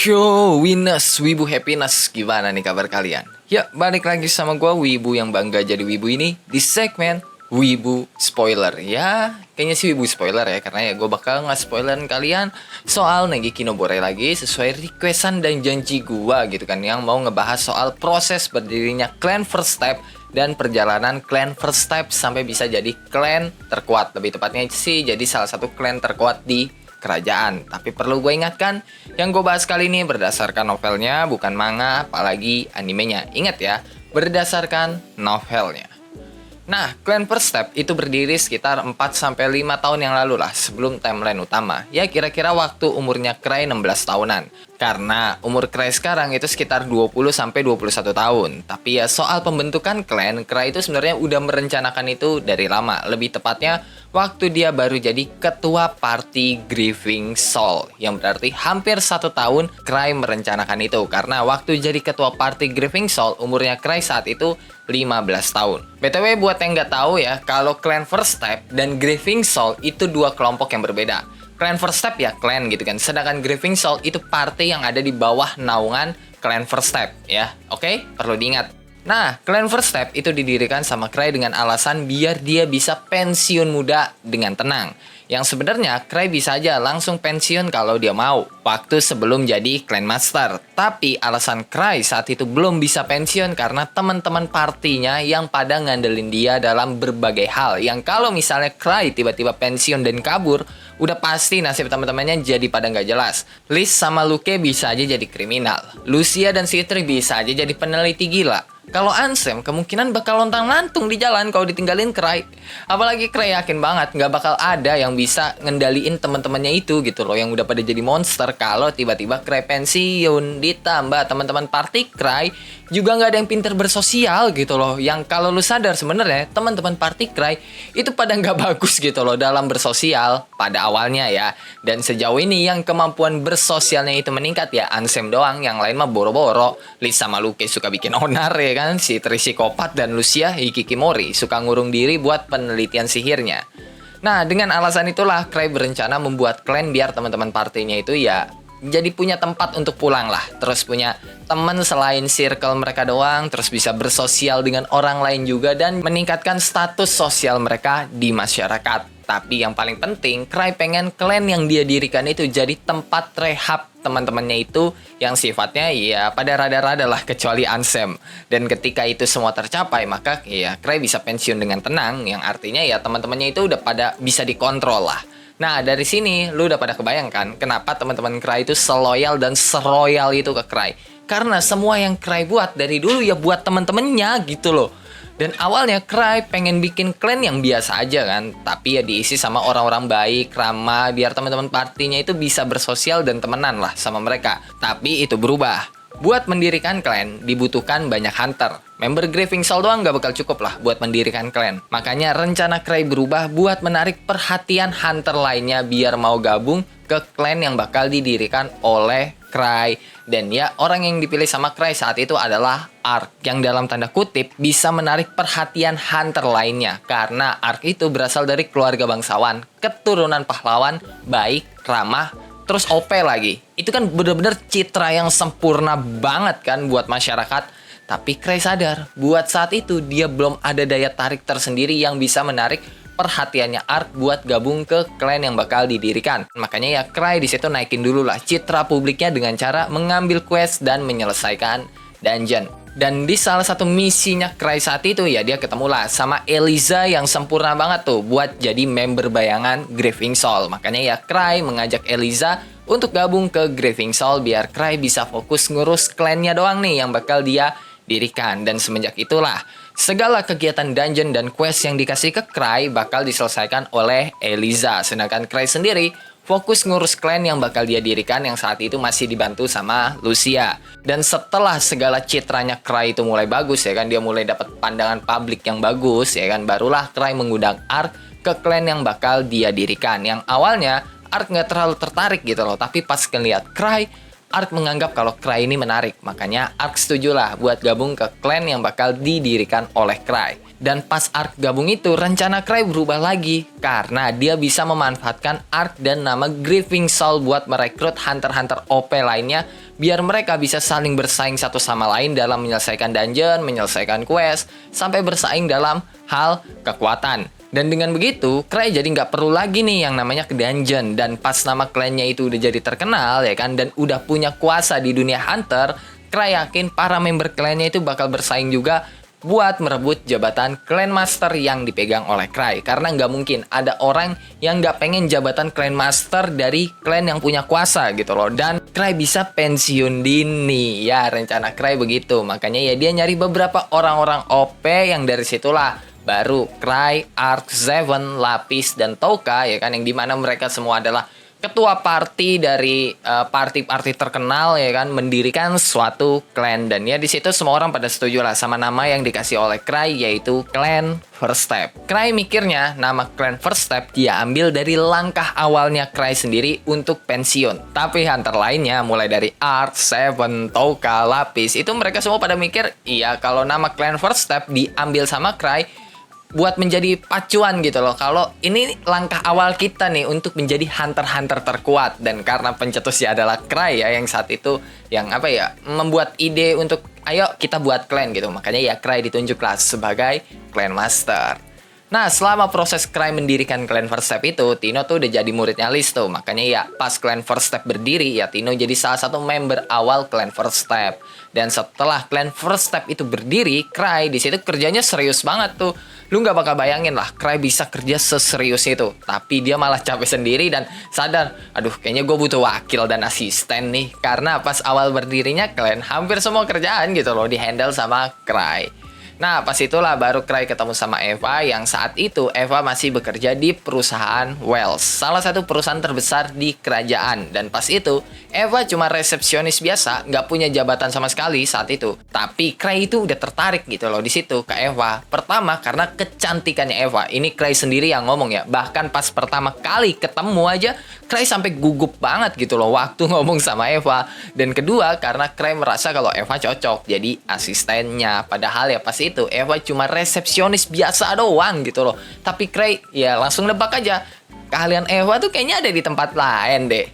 Yo, Winners, Wibu Happiness, gimana nih kabar kalian? Ya, balik lagi sama gua Wibu yang bangga jadi Wibu ini di segmen Wibu Spoiler. Ya, kayaknya sih Wibu Spoiler ya, karena ya gue bakal nge-spoilerin kalian soal Negiki no Bore lagi sesuai requestan dan janji gua gitu kan, yang mau ngebahas soal proses berdirinya clan First Step dan perjalanan clan First Step sampai bisa jadi clan terkuat. Lebih tepatnya sih jadi salah satu clan terkuat di kerajaan. Tapi perlu gue ingatkan, yang gue bahas kali ini berdasarkan novelnya, bukan manga, apalagi animenya. Ingat ya, berdasarkan novelnya. Nah, clan First Step itu berdiri sekitar 4-5 tahun yang lalu lah, sebelum timeline utama. Ya, kira-kira waktu umurnya Cry 16 tahunan. Karena umur Cry sekarang itu sekitar 20-21 tahun. Tapi ya soal pembentukan clan, Cry itu sebenarnya udah merencanakan itu dari lama. Lebih tepatnya, waktu dia baru jadi ketua party Grieving Soul. Yang berarti hampir 1 tahun Cry merencanakan itu. Karena waktu jadi ketua party Grieving Soul, umurnya Cry saat itu 15 tahun. BTW buat yang nggak tahu ya, kalau clan First Step dan Grieving Soul itu dua kelompok yang berbeda. Clan First Step ya clan gitu kan, sedangkan Grieving Soul itu party yang ada di bawah naungan clan First Step ya. Oke, perlu diingat. Nah, clan First Step itu didirikan sama Cry dengan alasan biar dia bisa pensiun muda dengan tenang. Yang sebenarnya Cry bisa aja langsung pensiun kalau dia mau, waktu sebelum jadi clan master. Tapi alasan Cry saat itu belum bisa pensiun karena teman-teman partinya yang pada ngandelin dia dalam berbagai hal. Yang kalau misalnya Cry tiba-tiba pensiun dan kabur, udah pasti nasib teman-temannya jadi pada nggak jelas. Liz sama Luke bisa aja jadi kriminal. Lucia dan Citri bisa aja jadi peneliti gila. Kalau Ansem kemungkinan bakal lontang-lantung di jalan kalau ditinggalin Cry. Apalagi Cry yakin banget nggak bakal ada yang bisa ngendaliin teman-temannya itu gitu loh, yang udah pada jadi monster kalau tiba-tiba Cry pensiun. Ditambah teman-teman party Cry juga nggak ada yang pinter bersosial gitu loh. Yang kalau lu sadar sebenarnya teman-teman party Cry itu pada nggak bagus gitu loh dalam bersosial pada awalnya ya. Dan sejauh ini yang kemampuan bersosialnya itu meningkat ya Ansem doang, yang lain mah boro-boro. Liz sama Luke suka bikin onar ya kan, si Tri psikopat, dan Lucia Hikikimori suka ngurung diri buat penelitian sihirnya. Nah, dengan alasan itulah Cry berencana membuat clan biar teman-teman partinya itu ya jadi punya tempat untuk pulang lah. Terus punya teman selain circle mereka doang, terus bisa bersosial dengan orang lain juga dan meningkatkan status sosial mereka di masyarakat. Tapi yang paling penting, Cry pengen clan yang dia dirikan itu jadi tempat rehab teman-temannya itu yang sifatnya ya pada rada-rada lah, kecuali Ansem. Dan ketika itu semua tercapai, maka ya Cry bisa pensiun dengan tenang, yang artinya ya teman-temannya itu udah pada bisa dikontrol lah. Nah, dari sini lu udah pada kebayangkan kenapa teman-teman Cry itu seloyal dan seroyal itu ke Cry. Karena semua yang Cry buat dari dulu ya buat teman-temannya gitu loh. Dan awalnya Cry pengen bikin clan yang biasa aja kan, tapi ya diisi sama orang-orang baik, ramah, biar teman-teman partinya itu bisa bersosial dan temenan lah sama mereka. Tapi itu berubah. Buat mendirikan clan dibutuhkan banyak hunter. Member Grieving Soul doang gak bakal cukup lah buat mendirikan clan. Makanya rencana Cry berubah buat menarik perhatian hunter lainnya biar mau gabung ke clan yang bakal didirikan oleh Cry. Dan ya orang yang dipilih sama Cry saat itu adalah Ark, yang dalam tanda kutip bisa menarik perhatian hunter lainnya. Karena Ark itu berasal dari keluarga bangsawan, keturunan pahlawan, baik, ramah, terus OP lagi. Itu kan bener-bener citra yang sempurna banget kan buat masyarakat. Tapi Cry sadar, buat saat itu dia belum ada daya tarik tersendiri yang bisa menarik perhatiannya Ark buat gabung ke clan yang bakal didirikan. Makanya ya Cry di situ naikin dulu lah citra publiknya dengan cara mengambil quest dan menyelesaikan dungeon. Dan di salah satu misinya Cry saat itu ya dia ketemu lah sama Eliza yang sempurna banget tuh buat jadi member bayangan Grieving Soul. Makanya ya Cry mengajak Eliza untuk gabung ke Grieving Soul biar Cry bisa fokus ngurus klannya doang nih yang bakal dia dirikan. Dan semenjak itulah segala kegiatan dungeon dan quest yang dikasih ke Cry bakal diselesaikan oleh Eliza. Sedangkan Cry sendiri fokus ngurus clan yang bakal dia dirikan yang saat itu masih dibantu sama Lucia. Dan setelah segala citranya Cry itu mulai bagus ya kan, dia mulai dapat pandangan publik yang bagus ya kan, barulah Cry mengundang Ark ke clan yang bakal dia dirikan. Yang awalnya Ark nggak terlalu tertarik gitu loh, tapi pas ngeliat Cry Ark menganggap kalau Cry ini menarik. Makanya Ark setujulah buat gabung ke klan yang bakal didirikan oleh Cry. Dan pas Ark gabung itu, rencana Cry berubah lagi karena dia bisa memanfaatkan Ark dan nama Grieving Soul buat merekrut hunter-hunter OP lainnya biar mereka bisa saling bersaing satu sama lain dalam menyelesaikan dungeon, menyelesaikan quest, sampai bersaing dalam hal kekuatan. Dan dengan begitu, Cry jadi nggak perlu lagi nih yang namanya ke dungeon. Dan pas nama klannya itu udah jadi terkenal ya kan, dan udah punya kuasa di dunia hunter, Cry yakin para member klannya itu bakal bersaing juga buat merebut jabatan Clan Master yang dipegang oleh Cry. Karena nggak mungkin ada orang yang nggak pengen jabatan Clan Master dari klan yang punya kuasa gitu loh. Dan Cry bisa pensiun dini. Ya, rencana Cry begitu. Makanya ya dia nyari beberapa orang-orang OP yang dari situlah baru Cry, Ark, Zeven, Lapis, dan Touka ya kan, yang dimana mereka semua adalah ketua party dari party-party terkenal ya kan, mendirikan suatu clan. Dan ya di situ semua orang pada setuju lah sama nama yang dikasih oleh Cry, yaitu Clan First Step. Cry mikirnya nama Clan First Step dia ambil dari langkah awalnya Cry sendiri untuk pensiun. Tapi hunter lainnya mulai dari Ark, Seven, Touka, Lapis itu mereka semua pada mikir, iya kalau nama Clan First Step diambil sama Cry buat menjadi pacuan gitu loh. Kalau ini langkah awal kita nih untuk menjadi hunter-hunter terkuat. Dan karena pencetusnya adalah Cry ya, yang saat itu yang apa ya, membuat ide untuk ayo kita buat clan gitu. Makanya ya Cry ditunjuklah sebagai Clan Master. Nah, selama proses Cry mendirikan Clan First Step itu, Tino tuh udah jadi muridnya Lis tuh. Makanya ya pas Clan First Step berdiri, ya Tino jadi salah satu member awal Clan First Step. Dan setelah Clan First Step itu berdiri, Cry di situ kerjanya serius banget tuh. Lu nggak bakal bayangin lah, Cry bisa kerja seserius itu. Tapi dia malah capek sendiri dan sadar, aduh kayaknya gue butuh wakil dan asisten nih. Karena pas awal berdirinya Clan, hampir semua kerjaan gitu loh di-handle sama Cry. Nah, pas itulah baru Cry ketemu sama Eva, yang saat itu Eva masih bekerja di perusahaan Wells, salah satu perusahaan terbesar di kerajaan. Dan pas itu, Eva cuma resepsionis biasa, nggak punya jabatan sama sekali saat itu. Tapi Cry itu udah tertarik gitu loh di situ ke Eva. Pertama, karena kecantikannya Eva. Ini Cry sendiri yang ngomong ya. Bahkan pas pertama kali ketemu aja, Cry sampai gugup banget gitu loh waktu ngomong sama Eva. Dan kedua, karena Cry merasa kalau Eva cocok jadi asistennya. Padahal ya pas itu Eva cuma resepsionis biasa doang gitu loh. Tapi Cry ya langsung nebak aja, keahlian Eva tuh kayaknya ada di tempat lain deh.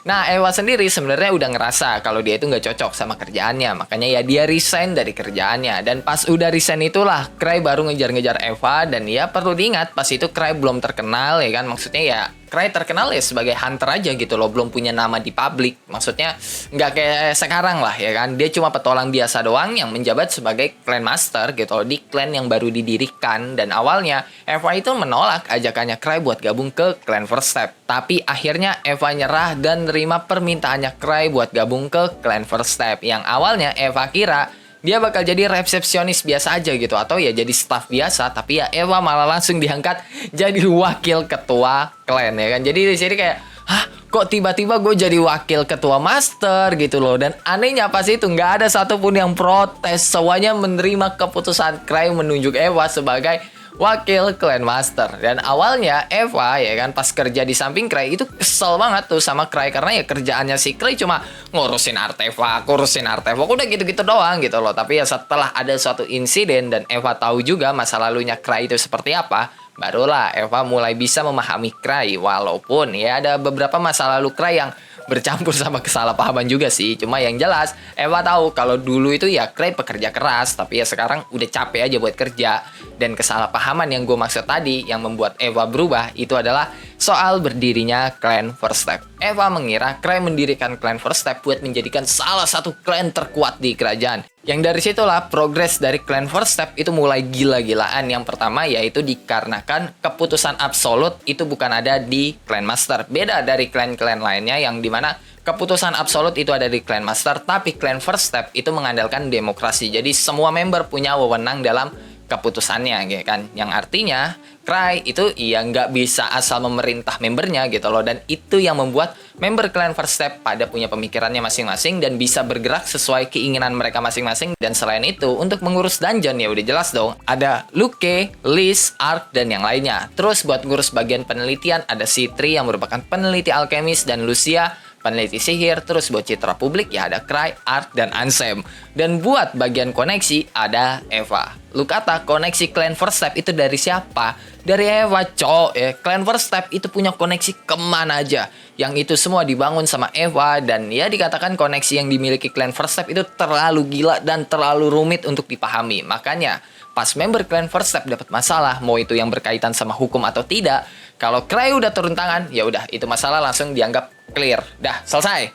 Nah, Eva sendiri sebenarnya udah ngerasa kalau dia itu nggak cocok sama kerjaannya. Makanya ya dia resign dari kerjaannya. Dan pas udah resign itulah Cry baru ngejar-ngejar Eva. Dan ya perlu diingat pas itu Cry belum terkenal ya kan. Maksudnya ya Cry terkenal ya sebagai hunter aja gitu loh, belum punya nama di publik. Maksudnya nggak kayak sekarang lah ya kan. Dia cuma petualang biasa doang yang menjabat sebagai clan master gitu loh di clan yang baru didirikan. Dan awalnya Eva itu menolak ajakannya Cry buat gabung ke Clan First Step. Tapi akhirnya Eva nyerah dan nerima permintaannya Cry buat gabung ke Clan First Step. Yang awalnya Eva kira dia bakal jadi resepsionis biasa aja gitu, atau ya jadi staff biasa. Tapi ya Eva malah langsung diangkat jadi wakil ketua clan ya kan. Jadi di sini kayak, hah, kok tiba-tiba gue jadi wakil ketua master gitu loh. Dan anehnya pas itu nggak ada satupun yang protes. Semuanya menerima keputusan Cry menunjuk Eva sebagai wakil Clan Master. Dan awalnya Eva ya kan pas kerja di samping Cry itu kesel banget tuh sama Cry, karena ya kerjaannya si Cry cuma ngurusin artefak udah gitu-gitu doang gitu loh. Tapi ya setelah ada suatu insiden dan Eva tahu juga masa lalunya Cry itu seperti apa, barulah Eva mulai bisa memahami Cry. Walaupun ya ada beberapa masa lalu Cry yang bercampur sama kesalahpahaman juga sih. Cuma yang jelas Eva tahu kalau dulu itu ya Cry pekerja keras, tapi ya sekarang udah capek aja buat kerja. Dan kesalahpahaman yang gue maksud tadi yang membuat Eva berubah itu adalah soal berdirinya Clan First Step. Eva mengira Cry mendirikan Clan First Step buat menjadikan salah satu clan terkuat di kerajaan. Yang dari situlah progres dari Clan First Step itu mulai gila-gilaan. Yang pertama yaitu dikarenakan keputusan absolut itu bukan ada di Clan Master. Beda dari clan-clan lainnya yang dimana keputusan absolut itu ada di Clan Master, tapi Clan First Step itu mengandalkan demokrasi. Jadi semua member punya wewenang dalam keputusannya gitu kan. Yang artinya Cry itu ya nggak bisa asal memerintah membernya gitu loh. Dan itu yang membuat member Clan First Step pada punya pemikirannya masing-masing dan bisa bergerak sesuai keinginan mereka masing-masing. Dan selain itu untuk mengurus dungeon ya udah jelas dong ada Luke, Liz, Ark, dan yang lainnya. Terus buat ngurus bagian penelitian ada Citri yang merupakan peneliti alkemis, dan Lucia peneliti sihir, terus buat citra publik ya ada Cry, Art, dan Ansem. Dan buat bagian koneksi ada Eva. Lu kata koneksi Clan First Step itu dari siapa? Dari Eva, cowok ya. Clan First Step itu punya koneksi kemana aja. Yang itu semua dibangun sama Eva, dan ya dikatakan koneksi yang dimiliki Clan First Step itu terlalu gila dan terlalu rumit untuk dipahami. Makanya pas member Clan First Step dapat masalah, mau itu yang berkaitan sama hukum atau tidak, kalau Cry udah turun tangan, ya udah itu masalah langsung dianggap clear. Dah, selesai.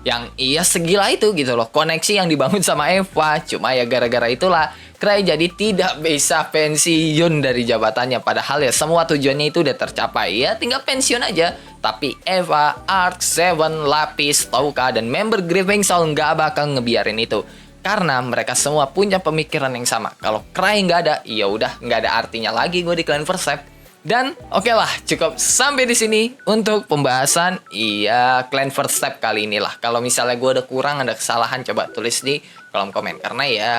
Yang iya segila itu gitu loh, koneksi yang dibangun sama Eva. Cuma ya gara-gara itulah Cry jadi tidak bisa pensiun dari jabatannya. Padahal ya semua tujuannya itu udah tercapai. Ya tinggal pensiun aja. Tapi Eva, Ark, Seven, Lapis, Touka, dan member Grieving Soul nggak bakal ngebiarin itu. Karena mereka semua punya pemikiran yang sama. Kalau Cry nggak ada, ya udah nggak ada artinya lagi gue di Clan First Step. Dan oke lah, cukup sampai di sini untuk pembahasan Clan First Step kali ini lah. Kalau misalnya gue ada kurang, ada kesalahan, coba tulis di kolom komen. Karena ya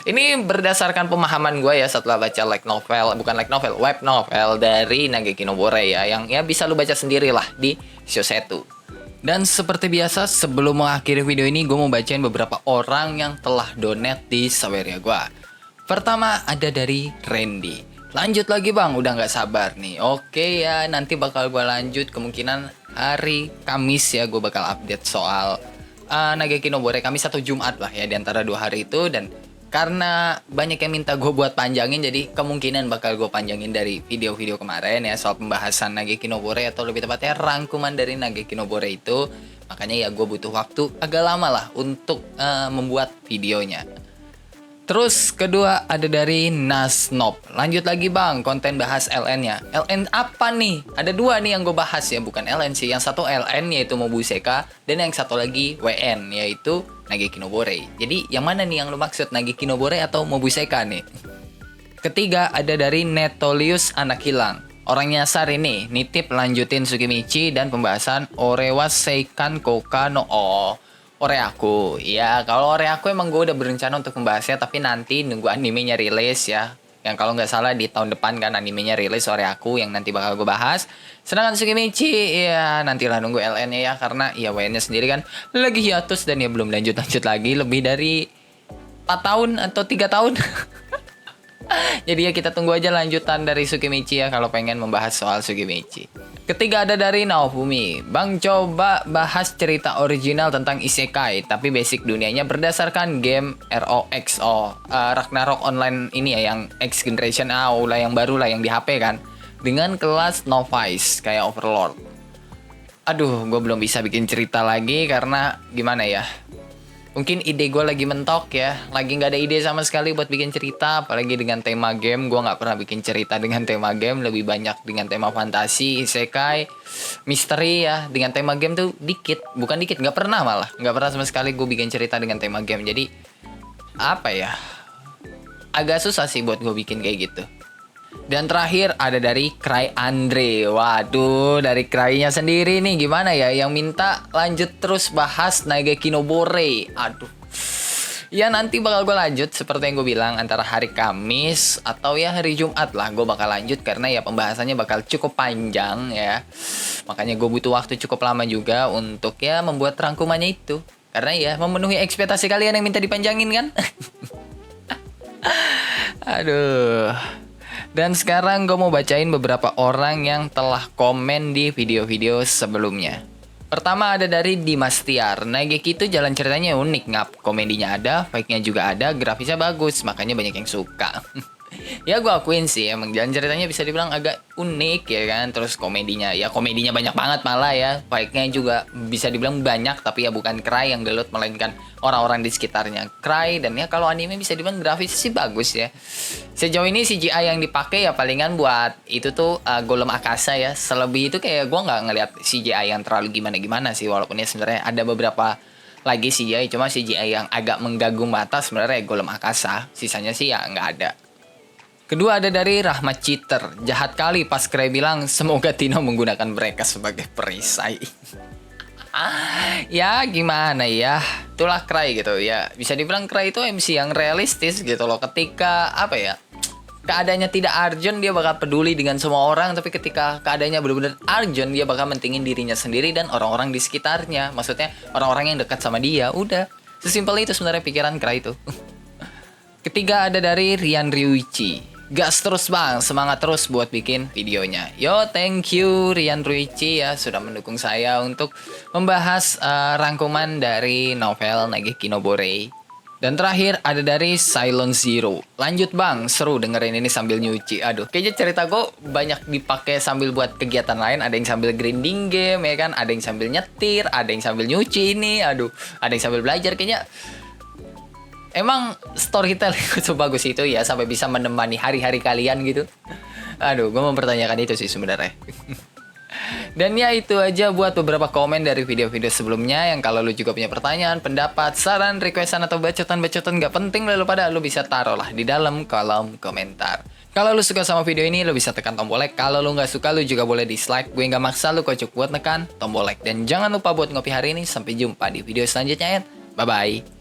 ini berdasarkan pemahaman gue ya setelah baca web novel dari Nageki no Bore ya, yang ya bisa lu baca sendiri lah di Shosetu. Dan seperti biasa, sebelum mengakhiri video ini, gue mau bacain beberapa orang yang telah donate di Saweria gue. Pertama ada dari Randy. Lanjut lagi bang, udah nggak sabar nih. Oke ya, nanti bakal gue lanjut kemungkinan hari Kamis ya, gue bakal update soal Nageki no Bore Kamis atau Jumat lah ya, di antara 2 hari itu. Dan karena banyak yang minta gue buat panjangin, jadi kemungkinan bakal gue panjangin dari video-video kemarin ya soal pembahasan Nageki no Bore, atau lebih tepatnya rangkuman dari Nageki no Bore itu. Makanya ya gue butuh waktu agak lama lah untuk membuat videonya. Terus kedua ada dari Nasnop. Lanjut lagi bang, konten bahas LN-nya. LN apa nih? Ada 2 nih yang gue bahas ya, bukan LN sih. Yang satu LN yaitu Mobuseka, dan yang satu lagi WN yaitu Nageki no Bore. Jadi yang mana nih yang lu maksud, Nageki no Bore atau Mobuseka nih? Ketiga ada dari Netolius Anak Hilang. Orang nyasar ini, nitip lanjutin Tsukimichi dan pembahasan Orewa Seikan Koka no Oreaku. Ya, kalau Oreaku emang gue udah berencana untuk membahasnya, tapi nanti nunggu animenya rilis ya. Yang kalau nggak salah di tahun depan kan animenya rilis Oreaku, yang nanti bakal gue bahas. Sedangkan Tsukimichi, ya nantilah nunggu LN-nya ya, karena ya WN-nya sendiri kan lagi hiatus dan ya belum lanjut-lanjut lagi lebih dari 4 tahun atau 3 tahun. Jadi ya kita tunggu aja lanjutan dari Tsukimichi ya kalau pengen membahas soal Tsukimichi. Ketiga ada dari Naofumi. Bang, coba bahas cerita original tentang isekai, tapi basic dunianya berdasarkan game ROXO, Ragnarok Online ini ya, yang X Generation lah, yang baru lah, yang di HP kan, dengan kelas novice kayak Overlord. Aduh, gue belum bisa bikin cerita lagi karena gimana ya, mungkin ide gue lagi mentok ya, lagi nggak ada ide sama sekali buat bikin cerita, apalagi dengan tema game. Gue nggak pernah bikin cerita dengan tema game, lebih banyak dengan tema fantasi, isekai, misteri ya. Dengan tema game tuh bukan dikit, nggak pernah, malah nggak pernah sama sekali gue bikin cerita dengan tema game. Jadi apa ya, agak susah sih buat gue bikin kayak gitu. Dan terakhir ada dari Cry Andre. Waduh, dari Cry-nya sendiri nih gimana ya, yang minta lanjut terus bahas Nageki no Bore. Aduh. Ya nanti bakal gue lanjut seperti yang gue bilang, antara hari Kamis atau ya hari Jumat lah gue bakal lanjut, karena ya pembahasannya bakal cukup panjang ya. Makanya gue butuh waktu cukup lama juga untuk ya membuat rangkumannya itu. Karena ya memenuhi ekspektasi kalian yang minta dipanjangin kan. Aduh. Dan sekarang gue mau bacain beberapa orang yang telah komen di video-video sebelumnya. Pertama ada dari Dimas Tiar. Nageki itu jalan ceritanya unik, ngap. Komedinya ada, fake-nya juga ada, grafisnya bagus, makanya banyak yang suka. Ya gue akuin sih, emang jalan ceritanya bisa dibilang agak unik ya kan. Terus komedinya banyak banget malah ya. Fake-nya juga bisa dibilang banyak, tapi ya bukan Cry yang gelut, melainkan orang-orang di sekitarnya Cry. Dan ya kalau anime bisa dibilang grafis sih bagus ya. Sejauh ini CGI yang dipakai ya palingan buat itu tuh Golem Akasa ya. Selebih itu kayak gue nggak ngeliat CGI yang terlalu gimana-gimana sih. Walaupun ya sebenarnya ada beberapa lagi CGI, cuma CGI yang agak mengganggu mata sebenarnya Golem Akasa. Sisanya sih ya nggak ada. Kedua ada dari Rahmat Cheater. Jahat kali pas Cry bilang semoga Tino menggunakan mereka sebagai perisai. Ya gimana ya, itulah Cry gitu ya. Bisa dibilang Cry itu MC yang realistis gitu loh. Ketika apa ya, keadaannya tidak urgent dia bakal peduli dengan semua orang, tapi ketika keadaannya benar-benar urgent dia bakal mentingin dirinya sendiri dan orang-orang di sekitarnya. Maksudnya orang-orang yang dekat sama dia. Udah, sesimpel itu sebenarnya pikiran Kera itu. Ketiga ada dari Rian Ryuichi. Gas terus bang, semangat terus buat bikin videonya. Yo, thank you Rian Ryuichi ya sudah mendukung saya untuk membahas rangkuman dari novel Nageki no Borei. Dan terakhir ada dari Silent Zero. Lanjut bang, seru dengerin ini sambil nyuci. Aduh, kayaknya cerita gue banyak dipakai sambil buat kegiatan lain. Ada yang sambil grinding game ya kan, ada yang sambil nyetir, ada yang sambil nyuci ini. Aduh, ada yang sambil belajar kayaknya. Emang storytelling sebagus itu ya sampai bisa menemani hari-hari kalian gitu. Aduh, gue mempertanyakan itu sih sebenarnya. Dan ya itu aja buat beberapa komen dari video-video sebelumnya. Yang kalau lu juga punya pertanyaan, pendapat, saran, requestan atau bacotan-bacotan gak penting lalu pada lu bisa taruh lah di dalam kolom komentar. Kalau lu suka sama video ini, lu bisa tekan tombol like. Kalau lu nggak suka, lu juga boleh dislike. Gue nggak maksa lu kocok buat tekan tombol like. Dan jangan lupa buat ngopi hari ini. Sampai jumpa di video selanjutnya ya. Bye-bye.